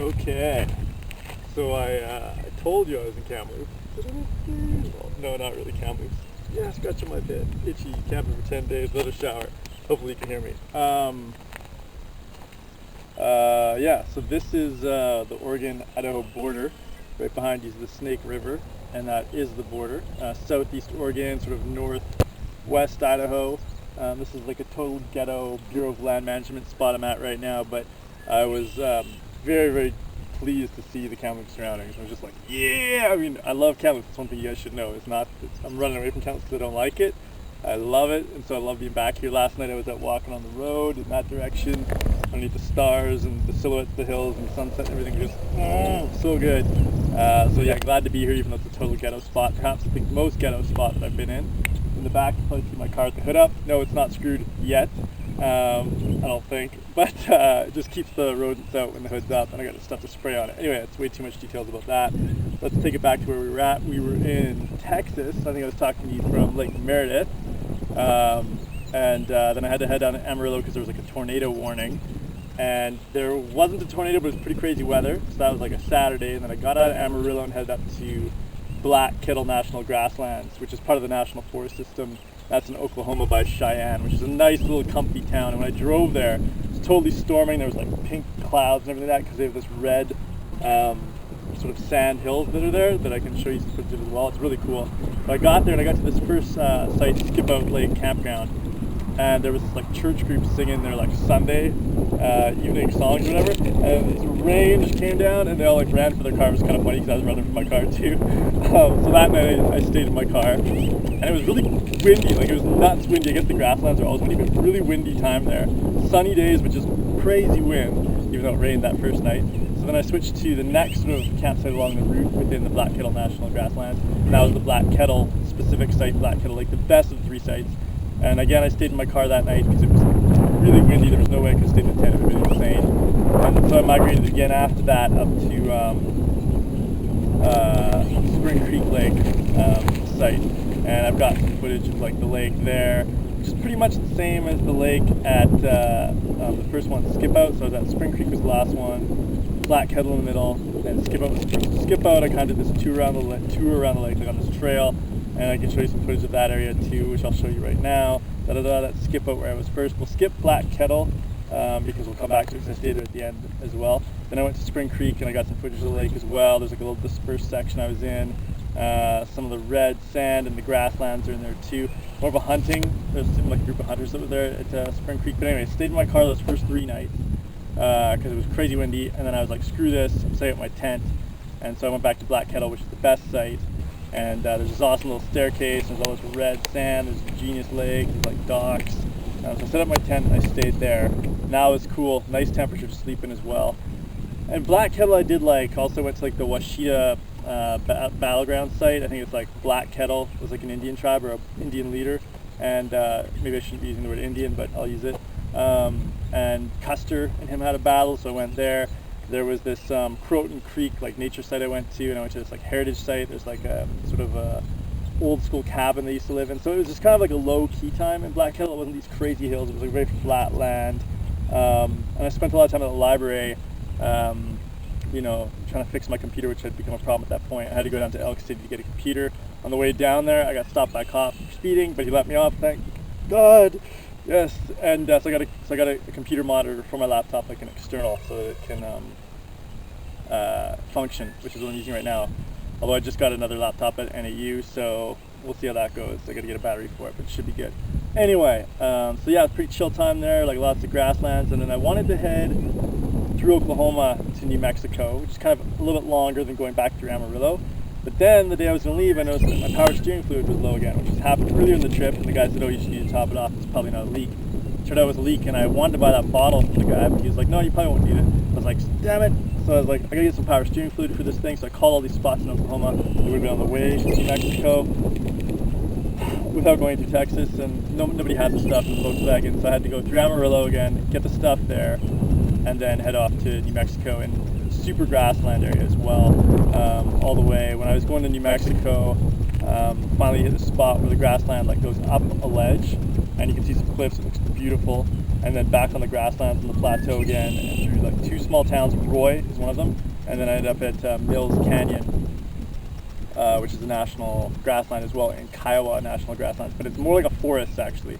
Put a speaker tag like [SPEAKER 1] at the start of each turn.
[SPEAKER 1] Okay, so I told you I was in Kamloops. Well, no, not really Kamloops. Yeah, scratching my bit. Itchy, camping for 10 days, another shower. Hopefully you can hear me. Yeah, so this is the Oregon-Idaho border. Right behind you is the Snake River, and that is the border. Southeast Oregon, sort of northwest Idaho. This is like a total ghetto Bureau of Land Management spot I'm at right now, but I was very, very pleased to see the Kamloops surroundings. I was just like, yeah! I mean, I love Kamloops. It's one thing you guys should know. I'm running away from Kamloops because I don't like it. I love it, and so I love being back here. Last night I was out walking on the road in that direction, underneath the stars and the silhouettes of the hills and the sunset and everything. Just so good. So yeah, glad to be here, even though it's a total ghetto spot. Perhaps the most ghetto spot that I've been in. In the back, you probably see my car with the hood up. No, it's not screwed yet. I don't think, but it just keeps the rodents out when the hood's up, and I got stuff to spray on it. Anyway, that's way too much details about that. Let's take it back to where we were at. We were in Texas. I think I was talking to you from Lake Meredith, and then I had to head down to Amarillo because there was like a tornado warning, and there wasn't a tornado, but it was pretty crazy weather. So that was like a Saturday, and then I got out of Amarillo and headed up to Kettle National Grasslands, which is part of the National Forest System. That's in Oklahoma by Cheyenne, which is a nice little comfy town. And when I drove there, it was totally storming. There was like pink clouds and everything like that because they have this red sort of sand hills that are there that I can show you some footage of as well. It's really cool. So I got there and I got to this first site, Skip Out Lake Campground, and there was this like church group singing their like Sunday evening songs or whatever, and this rain just came down and they all like ran for their car. It was kind of funny because I was running for my car too. So that night I stayed in my car, and it was really windy. Like, it was nuts windy. I guess the grasslands are always windy, but really windy time there. Sunny days, but just crazy wind, even though it rained that first night. So then I switched to the next sort of campsite along the route within the Kettle National Grasslands, and that was the Kettle specific site, Kettle Lake, the best of the three sites. And again, I stayed in my car that night because it was really windy. There was no way I could stay in the tent. It would have been insane. And so I migrated again after that up to Spring Creek Lake site. And I've got some footage of like the lake there, which is pretty much the same as the lake at the first one, Skip Out. So that Spring Creek was the last one, Kettle in the middle, and Skip Out was the first. Skip Out, I kind of did this tour around the lake, like on this trail. And I can show you some footage of that area too, which I'll show you right now. That's Skip Out where I was first. We'll skip Kettle because we'll come back to it because I stayed there at the end as well. Then I went to Spring Creek and I got some footage of the lake as well. There's like a little dispersed section I was in. Some of the red sand and the grasslands are in there too. More of a hunting. There's like a group of hunters that were there at Spring Creek. But anyway, I stayed in my car those first 3 nights because it was crazy windy. And then I was like, screw this, I'm staying at my tent. And so I went back to Kettle, which is the best site. And there's this awesome little staircase, there's all this red sand, there's a genius lake, there's like docks. So I set up my tent and I stayed there. Now it's cool, nice temperature to sleep in as well. And Kettle I did also went to like the Washita battleground site. I think it's like Kettle was like an Indian tribe or an Indian leader. And maybe I shouldn't be using the word Indian, but I'll use it. And Custer and him had a battle, so I went there. There was this Croton Creek like nature site I went to, and I went to this like heritage site. There's like a sort of a old school cabin they used to live in. So it was just kind of like a low key time in Kettle. It wasn't these crazy hills. It was like very flat land. And I spent a lot of time at the library, trying to fix my computer, which had become a problem at that point. I had to go down to Elk City to get a computer. On the way down there, I got stopped by a cop for speeding, but he let me off. Thank God. Yes, and so I got a computer monitor for my laptop, like an external, so that it can function, which is what I'm using right now. Although I just got another laptop at NAU, so we'll see how that goes. I got to get a battery for it, but it should be good. Anyway, so yeah, it's pretty chill time there, like lots of grasslands, and then I wanted to head through Oklahoma to New Mexico, which is kind of a little bit longer than going back through Amarillo. But then the day I was going to leave, I noticed that my power steering fluid was low again, which has happened earlier in the trip, and the guy said, oh, you just need to top it off. It's probably not a leak. It turned out it was a leak, and I wanted to buy that bottle from the guy, but he was like, no, you probably won't need it. I was like, damn it. So I was like, I gotta get some power steering fluid for this thing. So I called all these spots in Oklahoma that would have been on the way to New Mexico without going through Texas, and nobody had the stuff in Volkswagen. So I had to go through Amarillo again, get the stuff there, and then head off to New Mexico and super grassland area as well, all the way. When I was going to New Mexico, finally hit a spot where the grassland like goes up a ledge, and you can see some cliffs. It looks beautiful. and then back on the grasslands on the plateau again, and through like 2 small towns. Roy is one of them, and then I ended up at Mills Canyon, which is a national grassland as well, and Kiowa National Grasslands, but it's more like a forest actually.